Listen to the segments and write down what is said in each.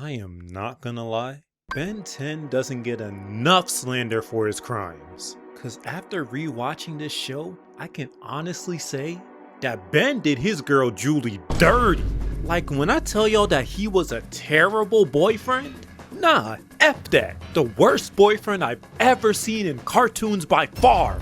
I am not gonna lie, Ben 10 doesn't get enough slander for his crimes. Cause after rewatching this show, I can honestly say that Ben did his girl Julie dirty. Like when I tell y'all that he was a terrible boyfriend, nah, F that. The worst boyfriend I've ever seen in cartoons by far.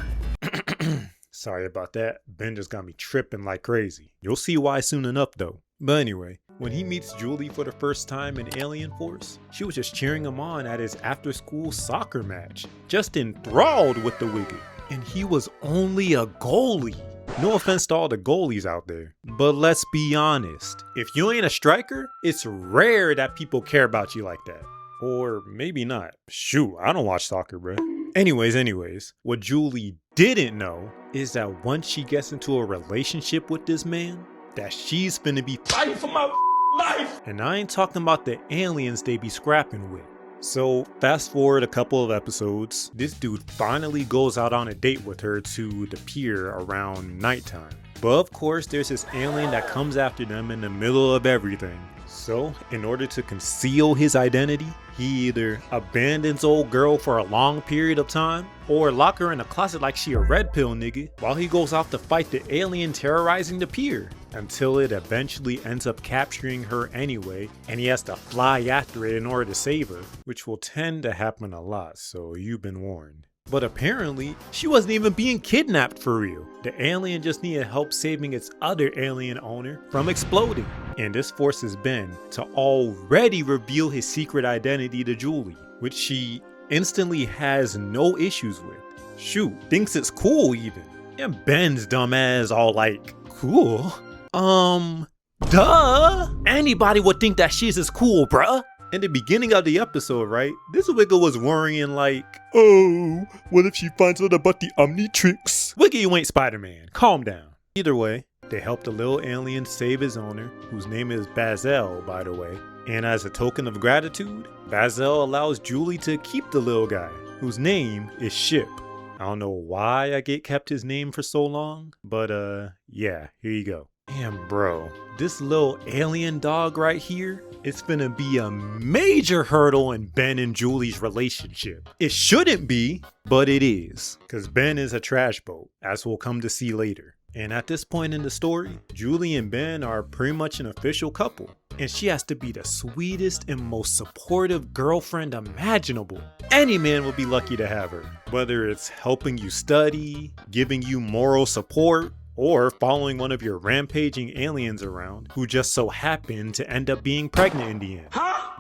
Sorry about that, Ben just got me tripping like crazy. You'll see why soon enough though. But anyway, when he meets Julie for the first time in Alien Force, she was just cheering him on at his after-school soccer match, just enthralled with the wiggy. And he was only a goalie. No offense to all the goalies out there, but let's be honest. If you ain't a striker, it's rare that people care about you like that. Or maybe not. Shoot, I don't watch soccer, bruh. Anyways, what Julie didn't know is that once she gets into a relationship with this man, that she's finna be fighting for my life. And I ain't talking about the aliens they be scrapping with. So fast forward a couple of episodes, this dude finally goes out on a date with her to the pier around nighttime. But of course there's this alien that comes after them in the middle of everything. So in order to conceal his identity, he either abandons old girl for a long period of time or lock her in a closet like she a red pill nigga while he goes off to fight the alien terrorizing the pier until it eventually ends up capturing her anyway and he has to fly after it in order to save her, which will tend to happen a lot, so you've been warned. But apparently, she wasn't even being kidnapped for real. The alien just needed help saving its other alien owner from exploding. And this forces Ben to already reveal his secret identity to Julie, which she instantly has no issues with. Shoot, thinks it's cool even. And Ben's dumbass all like, cool? Duh! Anybody would think that she's as cool, bruh. In the beginning of the episode, right, this Wiggle was worrying like, oh, what if she finds out about the Omnitrix? Wiggle, you ain't Spider-Man, calm down. Either way, they help the little alien save his owner, whose name is Bazel, by the way. And as a token of gratitude, Bazel allows Julie to keep the little guy, whose name is Ship. I don't know why I kept his name for so long, but yeah, here you go. Damn bro, this little alien dog right here, it's gonna be a major hurdle in Ben and Julie's relationship. It shouldn't be, but it is, cause Ben is a trash boat, as we'll come to see later. And at this point in the story, Julie and Ben are pretty much an official couple. And she has to be the sweetest and most supportive girlfriend imaginable. Any man would be lucky to have her. Whether it's helping you study, giving you moral support, or following one of your rampaging aliens around who just so happen to end up being pregnant in the end.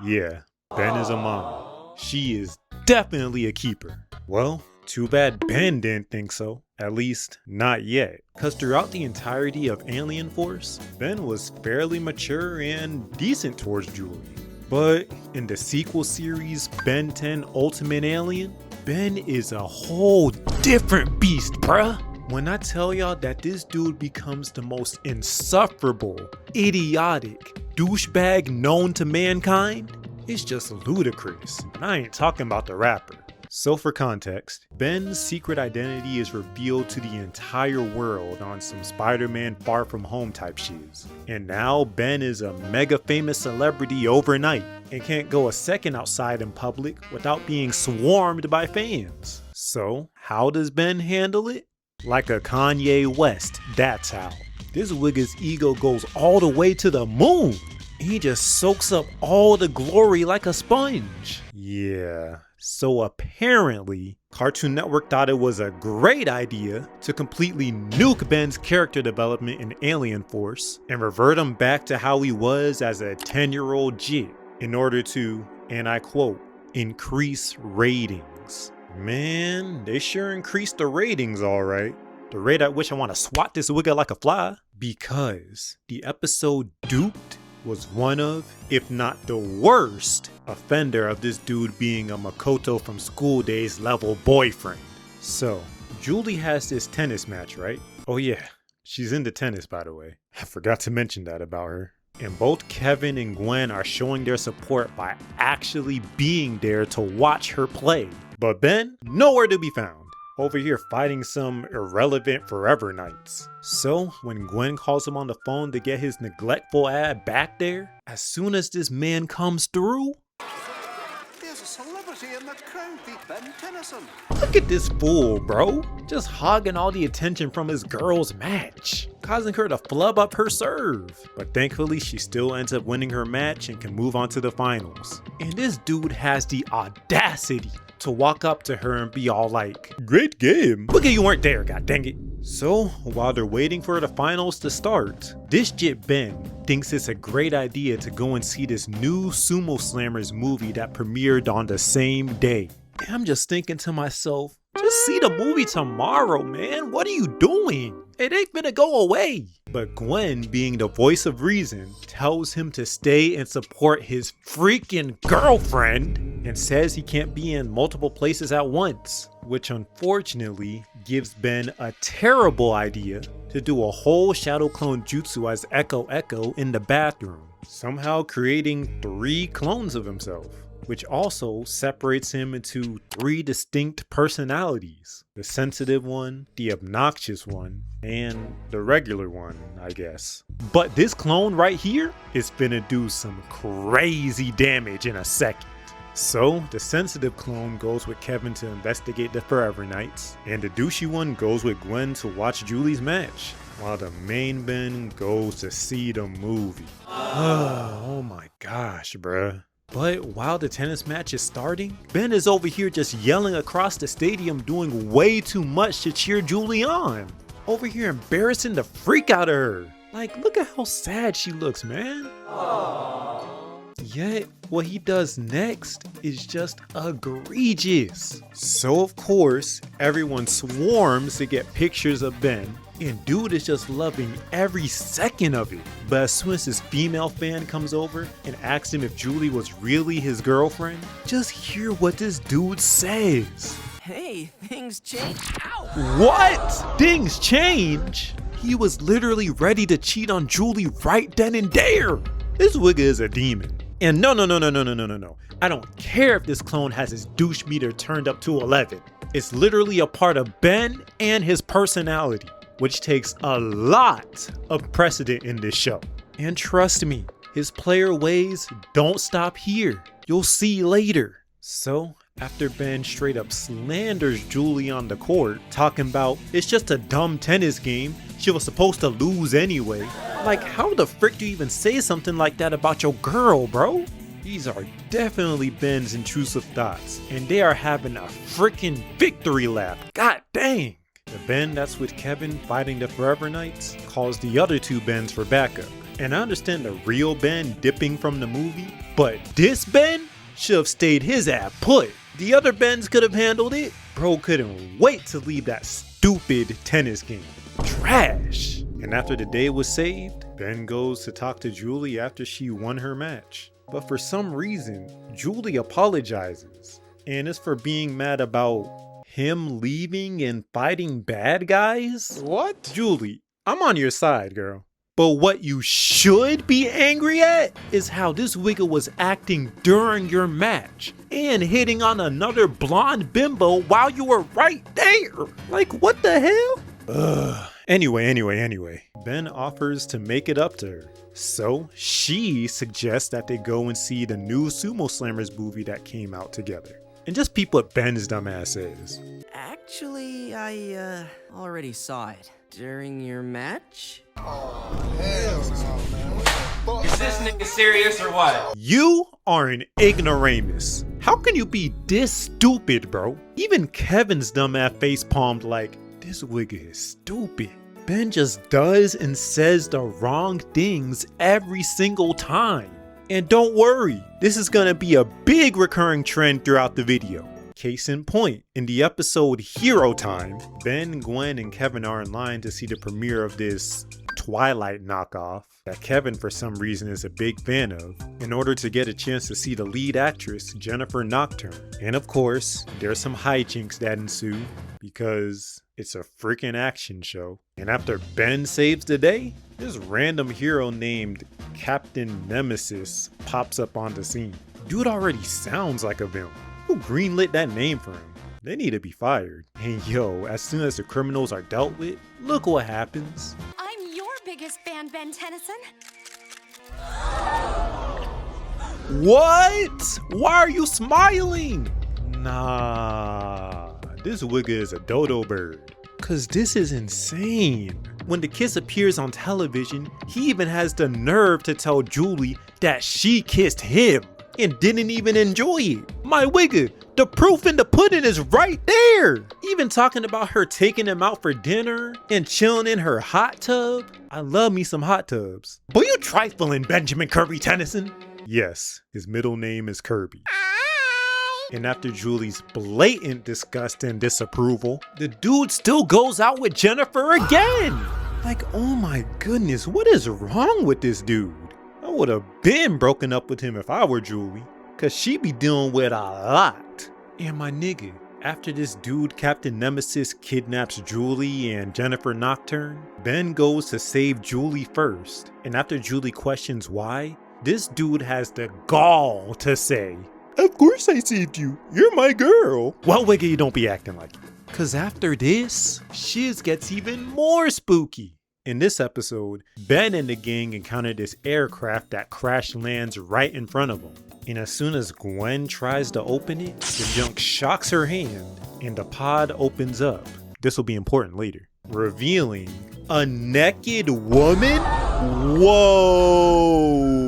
Yeah, Ben is a mama. She is definitely a keeper. Well, too bad Ben didn't think so. At least, not yet. Cause throughout the entirety of Alien Force, Ben was fairly mature and decent towards Julie. But in the sequel series, Ben 10 Ultimate Alien, Ben is a whole different beast, bruh. When I tell y'all that this dude becomes the most insufferable, idiotic douchebag known to mankind, it's just ludicrous. And I ain't talking about the rapper. So for context, Ben's secret identity is revealed to the entire world on some Spider-Man Far From Home type shiz. And now Ben is a mega famous celebrity overnight and can't go a second outside in public without being swarmed by fans. So how does Ben handle it? Like a Kanye West, that's how. This wigga's ego goes all the way to the moon. He just soaks up all the glory like a sponge. Yeah, so apparently, Cartoon Network thought it was a great idea to completely nuke Ben's character development in Alien Force and revert him back to how he was as a 10-year-old jit in order to, and I quote, increase ratings. Man, they sure increased the ratings alright. The rate at which I want to swat this wigga like a fly. Because the episode Duped was one of, if not the worst, offender of this dude being a Makoto from School Days level boyfriend. So, Julie has this tennis match, right? Oh yeah, she's into tennis by the way. I forgot to mention that about her. And both Kevin and Gwen are showing their support by actually being there to watch her play. But Ben, nowhere to be found. over here fighting some irrelevant Forever Knights. So when Gwen calls him on the phone to get his neglectful ass back there, as soon as this man comes through, there's a celebrity in the county, Ben Tennyson. Look at this fool, bro. Just hogging all the attention from his girl's match, causing her to flub up her serve. But thankfully, she still ends up winning her match and can move on to the finals. And this dude has the audacity to walk up to her and be all like, "Great game. Look at you weren't there, god dang it." So while they're waiting for the finals to start, this jit Ben thinks it's a great idea to go and see this new Sumo Slammers movie that premiered on the same day. And I'm just thinking to myself, just see the movie tomorrow, man. What are you doing? It ain't gonna go away. But Gwen, being the voice of reason, tells him to stay and support his freaking girlfriend and says he can't be in multiple places at once, which unfortunately gives Ben a terrible idea to do a whole shadow clone jutsu as Echo Echo in the bathroom, somehow creating 3 clones of himself, which also separates him into 3 distinct personalities. The sensitive one, the obnoxious one, and the regular one, I guess. But this clone right here is finna do some crazy damage in a second. So the sensitive clone goes with Kevin to investigate the Forever Knights, and the douchey one goes with Gwen to watch Julie's match, while the main Ben goes to see the movie. Oh my gosh, bruh. But while the tennis match is starting, Ben is over here just yelling across the stadium, doing way too much to cheer Julie on. Over here embarrassing the freak out of her. Like, look at how sad she looks, man. Aww. Yet, what he does next is just egregious. So of course, everyone swarms to get pictures of Ben, and dude is just loving every second of it. But as soon as his female fan comes over and asks him if Julie was really his girlfriend, just hear what this dude says. Hey, things change. Ow! What? Things change? He was literally ready to cheat on Julie right then and there. This wigga is a demon. And no. I don't care if this clone has his douche meter turned up to 11. It's literally a part of Ben and his personality, which takes a lot of precedent in this show. And trust me, his player ways don't stop here. You'll see later. So after Ben straight up slanders Julie on the court, talking about it's just a dumb tennis game, she was supposed to lose anyway. Like, how the frick do you even say something like that about your girl, bro? These are definitely Ben's intrusive thoughts, and they are having a freaking victory lap. God dang! The Ben that's with Kevin fighting the Forever Knights calls the other 2 Bens for backup. And I understand the real Ben dipping from the movie, but this Ben should have stayed his ass put. The other Bens could have handled it. Bro couldn't wait to leave that stupid tennis game. Trash. And after the day was saved, Ben goes to talk to Julie after she won her match. But for some reason, Julie apologizes. And it's for being mad about him leaving and fighting bad guys? What? Julie, I'm on your side, girl. But what you should be angry at is how this wigga was acting during your match and hitting on another blonde bimbo while you were right there. Like, what the hell? Ugh. Anyway, Ben offers to make it up to her. So she suggests that they go and see the new Sumo Slammers movie that came out together. And just peep what Ben's dumbass says. Actually, I already saw it. During your match? Is this nigga serious or what? You are an ignoramus. How can you be this stupid, bro? Even Kevin's dumbass face palmed like, this wigga is stupid. Ben just does and says the wrong things every single time. And don't worry, this is gonna be a big recurring trend throughout the video. Case in point, in the episode Hero Time, Ben, Gwen, and Kevin are in line to see the premiere of this Twilight knockoff that Kevin for some reason is a big fan of, in order to get a chance to see the lead actress, Jennifer Nocturne. And of course, there's some hijinks that ensue, because it's a freaking action show. And after Ben saves the day, this random hero named Captain Nemesis pops up on the scene. Dude already sounds like a villain. Who greenlit that name for him? they need to be fired. And yo, as soon as the criminals are dealt with, look what happens. I'm your biggest fan, Ben Tennyson. What? Why are you smiling? Nah, this wigga is a dodo bird. Cause this is insane. When the kiss appears on television, he even has the nerve to tell Julie that she kissed him and didn't even enjoy it. My wigga, the proof in the pudding is right there. Even talking about her taking him out for dinner and chilling in her hot tub. I love me some hot tubs. But you trifling, Benjamin Kirby Tennyson. Yes, his middle name is Kirby. And after Julie's blatant disgust and disapproval, the dude still goes out with Jennifer again. Like, oh my goodness, what is wrong with this dude? I would have been broken up with him if I were Julie, cause she be dealing with a lot. And my nigga, after this dude Captain Nemesis kidnaps Julie and Jennifer Nocturne, Ben goes to save Julie first. And after Julie questions why, this dude has the gall to say, "Of course I saved you. You're my girl." Well, Wiggy, you don't be acting like it. Cause after this, shiz gets even more spooky. In this episode, Ben and the gang encounter this aircraft that crash lands right in front of them. And as soon as Gwen tries to open it, the junk shocks her hand and the pod opens up. This will be important later, revealing a naked woman? Whoa!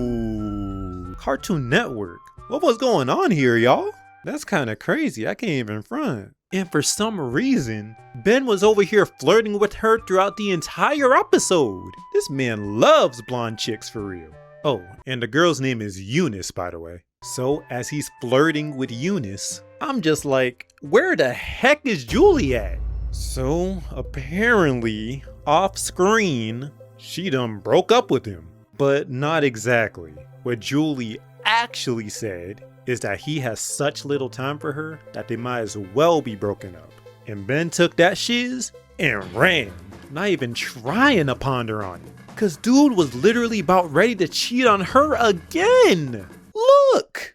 Cartoon Network. What was going on here, y'all? That's kind of crazy. I can't even front. And for some reason, Ben was over here flirting with her throughout the entire episode. This man loves blonde chicks for real. Oh, and the girl's name is Eunice, by the way. So as he's flirting with Eunice, I'm just like, where the heck is Julie at? So apparently, off screen, she done broke up with him. But not exactly. What Julie actually said is that he has such little time for her that they might as well be broken up. And Ben took that shiz and ran, not even trying to ponder on it. Cause dude was literally about ready to cheat on her again. Look!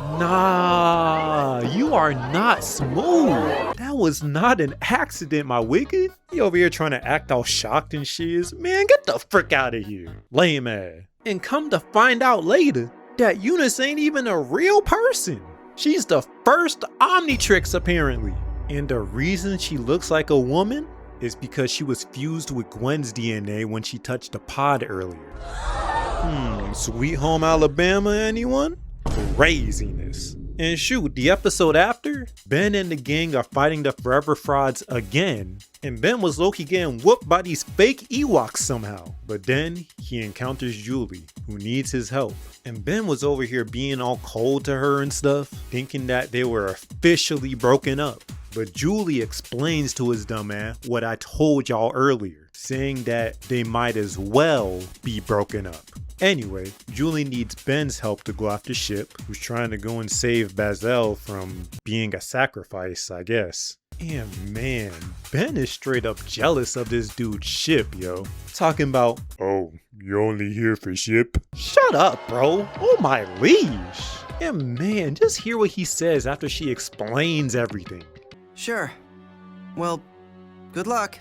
Nah, you are not smooth. That was not an accident, my wicked. You over here trying to act all shocked and shiz. Man, get the frick out of here. Lame ass. And come to find out later that Eunice ain't even a real person. She's the first Omnitrix apparently. And the reason she looks like a woman is because she was fused with Gwen's DNA when she touched the pod earlier. Sweet Home Alabama, anyone? Craziness. And shoot, the episode after, Ben and the gang are fighting the Forever Frauds again. And Ben was low-key getting whooped by these fake Ewoks somehow. But then he encounters Julie, who needs his help. And Ben was over here being all cold to her and stuff, thinking that they were officially broken up. But Julie explains to his dumb ass what I told y'all earlier, saying that they might as well be broken up. Anyway, Julie needs Ben's help to go after Ship, who's trying to go and save Bazel from being a sacrifice, I guess. And man, Ben is straight up jealous of this dude Ship, yo. Talking about, "Oh, you're only here for Ship?" Shut up, bro. Oh my leash. And man, just hear what he says after she explains everything. Sure. Well, good luck.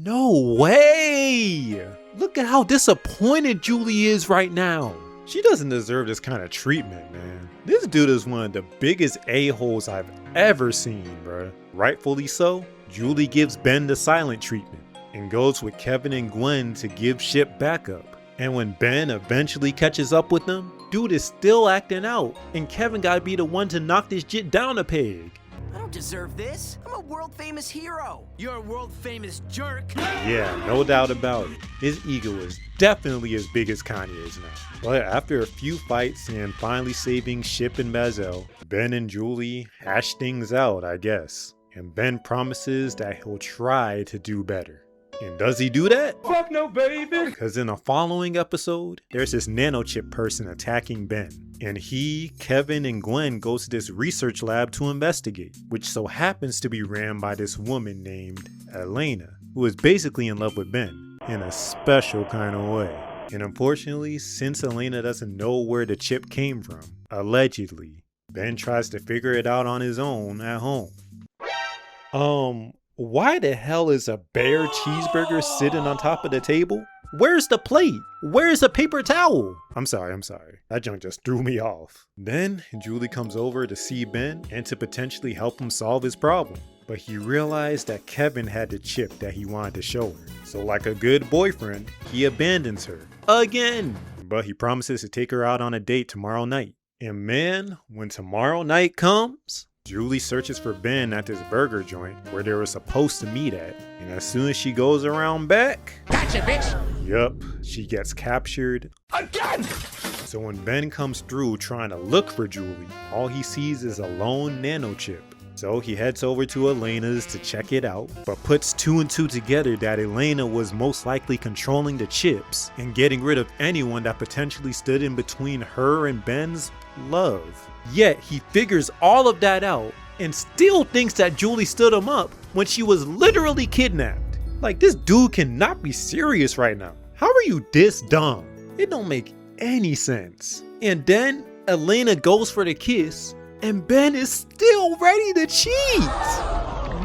No way! Look at how disappointed Julie is right now. She doesn't deserve this kind of treatment, man. This dude is one of the biggest a-holes I've ever seen, bruh. Rightfully so, Julie gives Ben the silent treatment and goes with Kevin and Gwen to give Ship backup. And when Ben eventually catches up with them, dude is still acting out, and Kevin gotta be the one to knock this shit down a peg. I don't deserve this. I'm a world-famous hero. You're a world-famous jerk. Yeah, no doubt about it. His ego is definitely as big as Kanye's now. But after a few fights and finally saving Ship and Bazel, Ben and Julie hash things out, I guess. And Ben promises that he'll try to do better. And does he do that? Fuck no, baby. Because in the following episode, there's this nanochip person attacking Ben. And he, Kevin, and Gwen go to this research lab to investigate, which so happens to be ran by this woman named Elena, who is basically in love with Ben in a special kind of way. And unfortunately, since Elena doesn't know where the chip came from, allegedly, Ben tries to figure it out on his own at home. Why the hell is a bare cheeseburger sitting on top of the table? Where's the plate? Where's the paper towel? I'm sorry. That junk just threw me off. Then Julie comes over to see Ben and to potentially help him solve his problem. But he realized that Kevin had the chip that he wanted to show her. So like a good boyfriend, he abandons her. Again! But he promises to take her out on a date tomorrow night. And man, when tomorrow night comes, Julie searches for Ben at this burger joint where they were supposed to meet at. And as soon as she goes around back... Gotcha, bitch! Yup, she gets captured. Again! So when Ben comes through trying to look for Julie, all he sees is a lone nano chip. So he heads over to Elena's to check it out, but puts 2 and 2 together that Elena was most likely controlling the chips and getting rid of anyone that potentially stood in between her and Ben's love. Yet he figures all of that out and still thinks that Julie stood him up when she was literally kidnapped. Like, this dude cannot be serious right now. How are you this dumb? It don't make any sense. And then Elena goes for the kiss and Ben is still ready to cheat.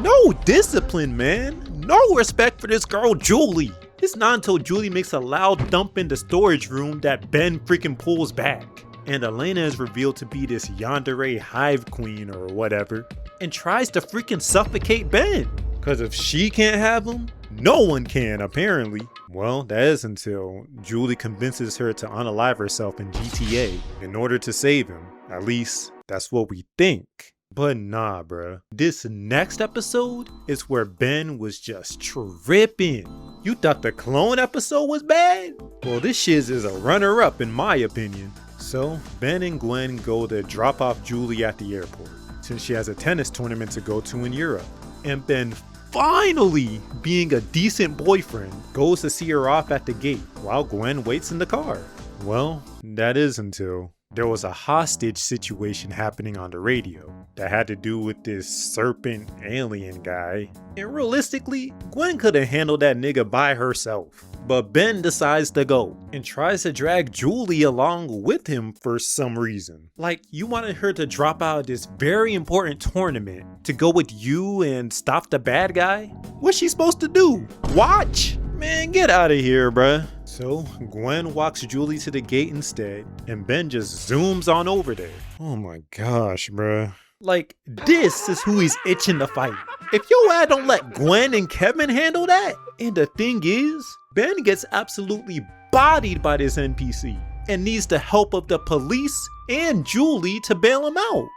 No discipline, man. No respect for this girl, Julie. It's not until Julie makes a loud dump in the storage room that Ben freaking pulls back. And Elena is revealed to be this yandere hive queen or whatever and tries to freaking suffocate Ben. Cause if she can't have him, no one can apparently. Well, that is until Julie convinces her to unalive herself in GTA in order to save him. At least that's what we think. But nah, bruh. This next episode is where Ben was just tripping. You thought the clone episode was bad? Well, this shiz is a runner-up in my opinion. So, Ben and Gwen go to drop off Julie at the airport, since she has a tennis tournament to go to in Europe. And Ben finally, being a decent boyfriend, goes to see her off at the gate while Gwen waits in the car. Well, that is until there was a hostage situation happening on the radio that had to do with this serpent alien guy. And realistically, Gwen could have handled that nigga by herself. But Ben decides to go and tries to drag Julie along with him for some reason. Like, you wanted her to drop out of this very important tournament to go with you and stop the bad guy? What's she supposed to do? Watch? Man, get out of here, bruh. So Gwen walks Julie to the gate instead, and Ben just zooms on over there. Oh my gosh, bruh. Like, this is who he's itching to fight. If your ad don't let Gwen and Kevin handle that. And the thing is, Ben gets absolutely bodied by this NPC and needs the help of the police and Julie to bail him out.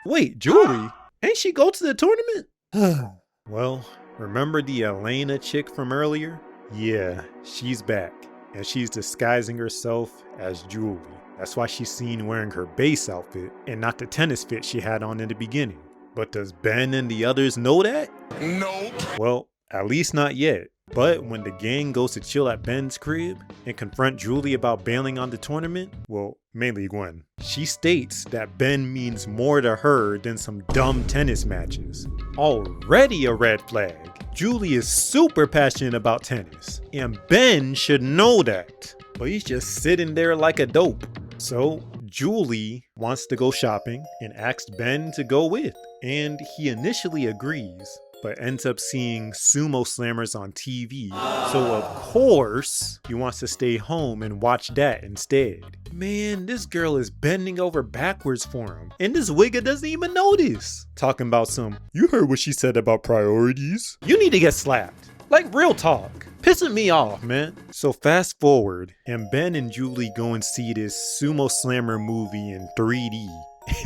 Wait, Julie? Ain't she go to the tournament? Well, remember the Elena chick from earlier? Yeah, she's back. And she's disguising herself as Julie. That's why she's seen wearing her base outfit and not the tennis fit she had on in the beginning. But does Ben and the others know that? Nope. Well, at least not yet. But when the gang goes to chill at Ben's crib and confront Julie about bailing on the tournament, well, mainly Gwen, she states that Ben means more to her than some dumb tennis matches. Already a red flag. Julie is super passionate about tennis, and Ben should know that. But he's just sitting there like a dope. So Julie wants to go shopping and asks Ben to go with, and he initially agrees, but ends up seeing sumo slammers on TV. So of course, he wants to stay home and watch that instead. Man, this girl is bending over backwards for him, and this wigga doesn't even notice. Talking about some, you heard what she said about priorities? You need to get slapped. Like, real talk. Pissing me off, man. So fast forward, and Ben and Julie go and see this sumo slammer movie in 3D.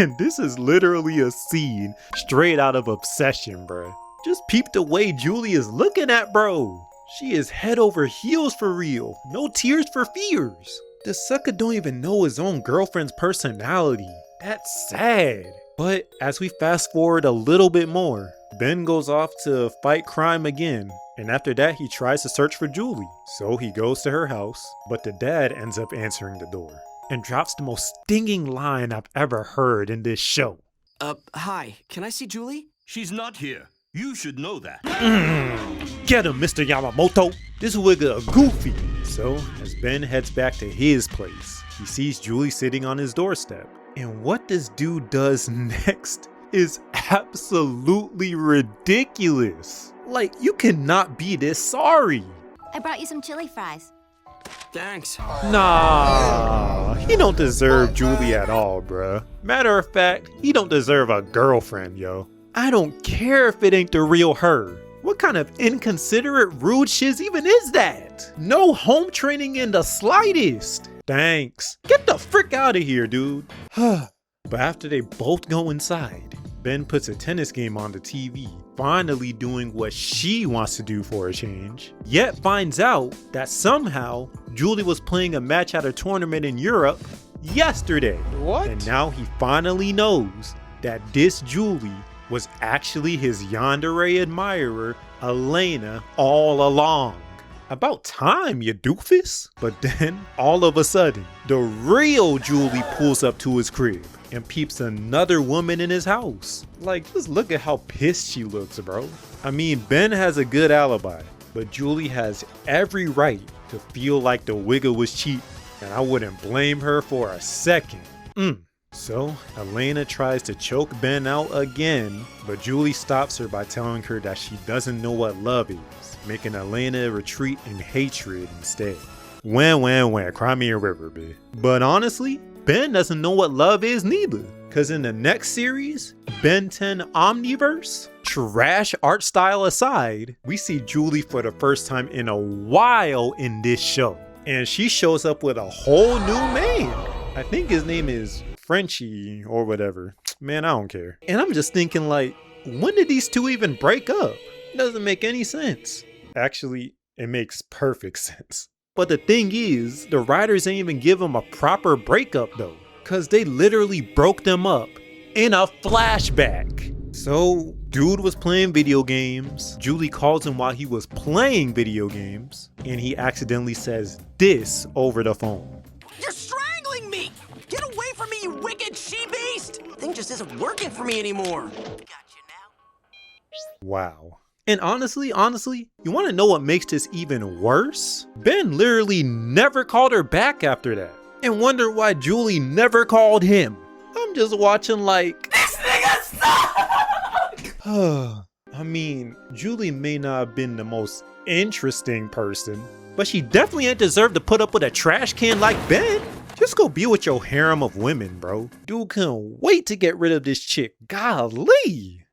And this is literally a scene straight out of Obsession, bruh. Just peep the way Julie is looking at bro. She is head over heels for real. No tears for fears. The sucker don't even know his own girlfriend's personality. That's sad. But as we fast forward a little bit more, Ben goes off to fight crime again. And after that, he tries to search for Julie. So he goes to her house, but the dad ends up answering the door and drops the most stinging line I've ever heard in this show. Hi, can I see Julie? She's not here. You should know that. Get him, Mr. Yamamoto. This wigga a goofy. So, as Ben heads back to his place, he sees Julie sitting on his doorstep. And what this dude does next is absolutely ridiculous. Like, you cannot be this sorry. I brought you some chili fries. Thanks. Nah, he don't deserve Julie at all, bruh. Matter of fact, he don't deserve a girlfriend, yo. I don't care if it ain't the real her. What kind of inconsiderate, rude shiz even is that? No home training in the slightest. Thanks. Get the frick out of here, dude. But after they both go inside, Ben puts a tennis game on the TV, finally doing what she wants to do for a change, yet finds out that somehow Julie was playing a match at a tournament in Europe yesterday. What? And now he finally knows that this Julie was actually his yandere admirer, Elena, all along. About time, you doofus. But then, all of a sudden, the real Julie pulls up to his crib and peeps another woman in his house. Like, just look at how pissed she looks, bro. I mean, Ben has a good alibi, but Julie has every right to feel like the wigger was cheating, and I wouldn't blame her for a second. So, Elena tries to choke Ben out again, but Julie stops her by telling her that she doesn't know what love is, making Elena retreat in hatred instead. Wham, cry me a river, bitch. But honestly, Ben doesn't know what love is neither. Cause in the next series, Ben 10 Omniverse, trash art style aside, we see Julie for the first time in a while in this show. And she shows up with a whole new man. I think his name is Frenchie or whatever. Man, I don't care. And I'm just thinking like, when did these two even break up? It doesn't make any sense. Actually, it makes perfect sense. But the thing is, the writers ain't even give them a proper breakup though. Cause they literally broke them up in a flashback. So, dude was playing video games. Julie calls him while he was playing video games. And he accidentally says this over the phone. You're strangling me! Get away from me, you wicked she-beast! Thing just isn't working for me anymore. Got you now. Wow. And honestly, you want to know what makes this even worse? Ben literally never called her back after that. And wonder why Julie never called him. I'm just watching like, this nigga sucks! I mean, Julie may not have been the most interesting person, but she definitely ain't deserved to put up with a trash can like Ben. Just go be with your harem of women, bro. Dude couldn't wait to get rid of this chick. Golly.